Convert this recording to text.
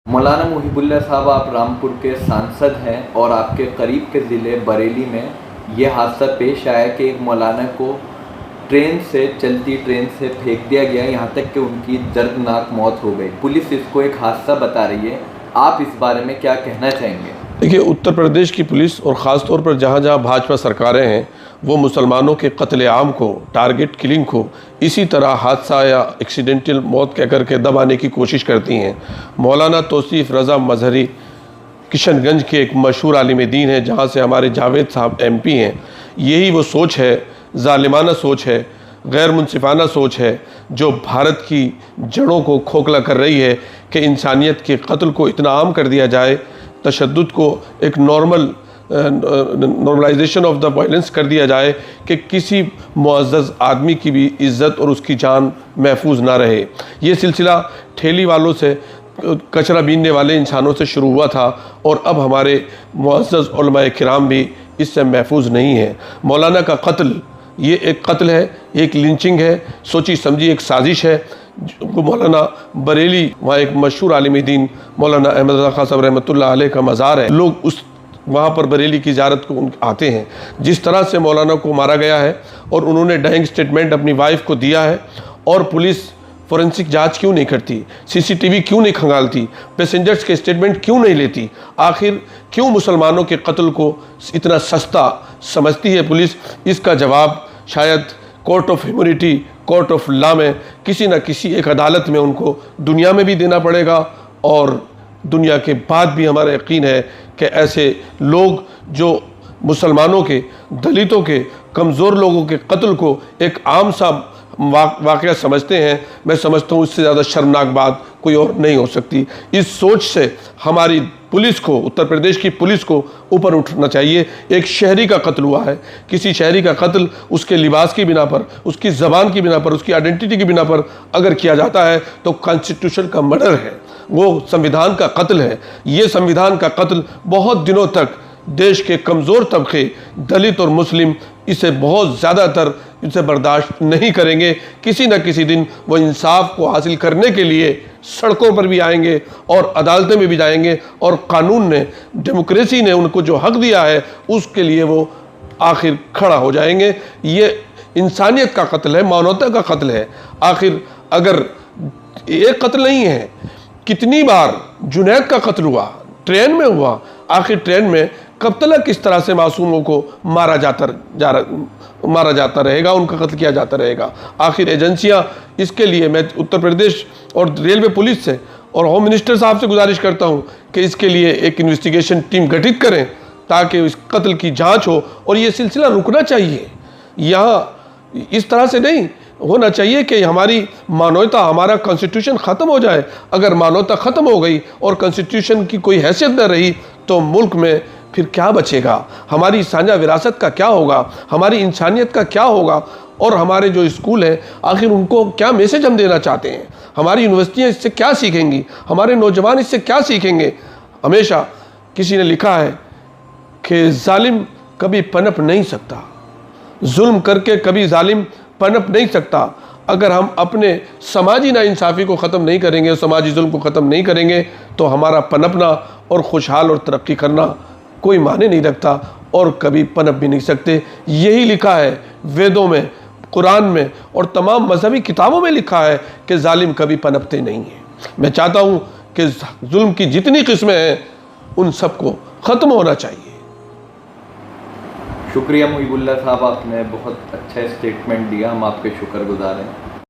मौलाना मुहिबुल्लाह साहब, आप रामपुर के सांसद हैं और आपके करीब के ज़िले बरेली में ये हादसा पेश आया कि एक मौलाना को चलती ट्रेन से फेंक दिया गया, यहाँ तक कि उनकी दर्दनाक मौत हो गई। पुलिस इसको एक हादसा बता रही है, आप इस बारे में क्या कहना चाहेंगे? देखिए, उत्तर प्रदेश की पुलिस और ख़ास तौर पर जहाँ जहाँ भाजपा सरकारें हैं वो मुसलमानों के कत्लेआम को, टारगेट किलिंग को इसी तरह हादसा या एक्सीडेंटल मौत कह कर के दबाने की कोशिश करती हैं। मौलाना तौसीफ़ रज़ा मजहरी किशनगंज के एक मशहूर आलिम दीन है, जहाँ से हमारे जावेद साहब MP हैं। यही वो सोच है, ज़ालिमाना सोच है, गैर मुनसिफाना सोच है, जो भारत की जड़ों को खोखला कर रही है कि इंसानियत के कत्ल को इतना आम कर दिया जाए, तशद्दुद को एक नॉर्मलाइजेशन ऑफ द वायलेंस कर दिया जाए कि किसी मुअज़्ज़ज़ आदमी की भी इज़्ज़त और उसकी जान महफूज ना रहे। ये सिलसिला ठेली वालों से, कचरा बीनने वाले इंसानों से शुरू हुआ था और अब हमारे मुअज़्ज़ज़ उलमाए किराम भी इससे महफूज नहीं है। मौलाना का कत्ल ये एक कत्ल है, एक लिंचिंग है, सोची समझी एक साजिश है। मौलाना बरेली, वहाँ एक मशहूर आलिम दीन मौलाना अहमद रज़ा खान साहब रहमतुल्लाह अलैह का मज़ार है। लोग उस वहाँ पर बरेली की ज़ियारत को आते हैं। जिस तरह से मौलाना को मारा गया है और उन्होंने डाइंग स्टेटमेंट अपनी वाइफ को दिया है, और पुलिस फोरेंसिक जांच क्यों नहीं करती, CCTV क्यों नहीं खंगालती, पैसेंजर्स के स्टेटमेंट क्यों नहीं लेती, आखिर क्यों मुसलमानों के कत्ल को इतना सस्ता समझती है पुलिस? इसका जवाब शायद court of humanity, court of law में, किसी न किसी एक अदालत में उनको दुनिया में भी देना पड़ेगा, और दुनिया के बाद भी हमारा यकीन है कि ऐसे लोग जो मुसलमानों के, दलितों के, कमज़ोर लोगों के कत्ल को एक आम सा वाक़या समझते हैं, मैं समझता हूँ इससे ज़्यादा शर्मनाक बात कोई और नहीं हो सकती। इस सोच से हमारी पुलिस को, उत्तर प्रदेश की पुलिस को ऊपर उठना चाहिए। एक शहरी का कत्ल हुआ है, किसी शहरी का कत्ल उसके लिबास की बिना पर, उसकी ज़बान की बिना पर, उसकी आइडेंटिटी की बिना पर अगर किया जाता है तो कॉन्स्टिट्यूशन का मर्डर है, वो संविधान का कत्ल है। ये संविधान का कत्ल बहुत दिनों तक देश के कमज़ोर तबके, दलित और मुस्लिम इसे बहुत ज़्यादातर इसे बर्दाश्त नहीं करेंगे। किसी न किसी दिन वो इंसाफ को हासिल करने के लिए सड़कों पर भी आएंगे और अदालतें में भी जाएंगे, और कानून ने, डेमोक्रेसी ने उनको जो हक दिया है उसके लिए वो आखिर खड़ा हो जाएंगे। ये इंसानियत का कत्ल है, मानवता का कत्ल है। आखिर अगर एक कत्ल नहीं है, कितनी बार जुनैद का कत्ल हुआ, ट्रेन में हुआ, आखिर ट्रेन में कब तक किस तरह से मासूमों को मारा जाता रहेगा, उनका कत्ल किया जाता रहेगा। आखिर एजेंसियां इसके लिए, मैं उत्तर प्रदेश और रेलवे पुलिस से और होम मिनिस्टर साहब से गुजारिश करता हूं कि इसके लिए एक इन्वेस्टिगेशन टीम गठित करें ताकि इस कत्ल की जांच हो, और ये सिलसिला रुकना चाहिए। यहाँ इस तरह से नहीं होना चाहिए कि हमारी मानवता, हमारा कॉन्स्टिट्यूशन ख़त्म हो जाए। अगर मानवता ख़त्म हो गई और कॉन्स्टिट्यूशन की कोई हैसियत न रही तो मुल्क में फिर क्या बचेगा? हमारी साझा विरासत का क्या होगा? हमारी इंसानियत का क्या होगा? और हमारे जो स्कूल हैं, आखिर उनको क्या मैसेज हम देना चाहते हैं? हमारी यूनिवर्सिटियाँ इससे क्या सीखेंगी? हमारे नौजवान इससे क्या सीखेंगे? हमेशा किसी ने लिखा है कि जालिम कभी पनप नहीं सकता, जुल्म करके कभी जालिम पनप नहीं सकता। अगर हम अपने समाजी नाइंसाफ़ी को ख़त्म नहीं करेंगे और समाजी जुल्म को ख़त्म नहीं करेंगे तो हमारा पनपना और खुशहाल और तरक्की करना कोई माने नहीं रखता, और कभी पनप भी नहीं सकते। यही लिखा है वेदों में, कुरान में और तमाम मजहबी किताबों में लिखा है कि जालिम कभी पनपते नहीं हैं। मैं चाहता हूँ कि जुल्म की जितनी किस्में हैं उन सबको ख़त्म होना चाहिए। शुक्रिया मुहिबुल्लाह साहब, आपने बहुत अच्छा स्टेटमेंट दिया, हम आपके शुक्रगुजार हैं।